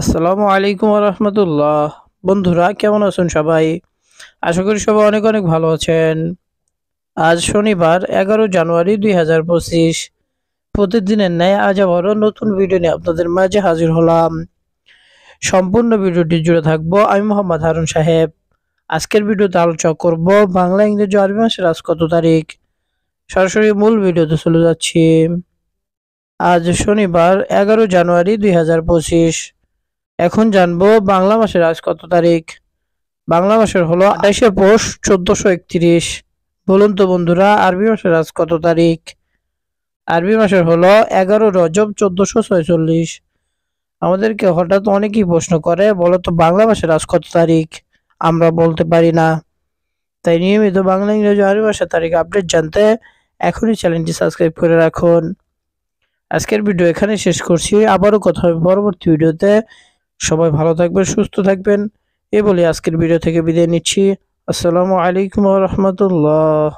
আসসালামু আলাইকুম রহমতুল্লাহ। বন্ধুরা কেমন আছেন সবাই? আশা করি সবাই অনেক অনেক ভালো আছেন। আজ শনিবার 11 জানুয়ারি 2025। প্রতিদিনের ন্যায় আজ আবারও নতুন ভিডিও নিয়ে আপনাদের মাঝে হাজির হলাম। সম্পূর্ণ ভিডিওটি জুড়ে থাকবো আমি মোহাম্মদ হারুন সাহেব। আজকের ভিডিওতে আলোচনা করব বাংলা ইংরেজি আরবি মাসের আজ কত তারিখ। সরাসরি মূল ভিডিওতে চলে যাচ্ছি। আজ শনিবার 11 জানুয়ারি 2025। এখন জানবো বাংলা মাসের আজ কত তারিখ। বাংলা মাসের হলো 28 পৌষ 1431। বলুন তো বন্ধুরা, আরবি মাসের আজ কত তারিখ? আরবি মাসের হলো 11 রজব 1446। আমাদেরকে হঠাৎ অনেকেই প্রশ্ন করে, বলো তো বাংলা মাসের আজ কত তারিখ? আমরা বলতে পারি না। তাই নিয়মিত বাংলা ইংরেজি আরবি ভাষার তারিখ আপডেট জানতে এখনই চ্যানেলটি সাবস্ক্রাইব করে রাখুন। আজকের ভিডিও এখানে শেষ করছি, আবারও কথা হবে পরবর্তী ভিডিওতে। সবাই ভালো থাকবেন, সুস্থ থাকবেন, এ বলে আজকের ভিডিও থেকে বিদায় নিচ্ছি। আসসালামু আলাইকুম ওয়া রাহমাতুল্লাহ।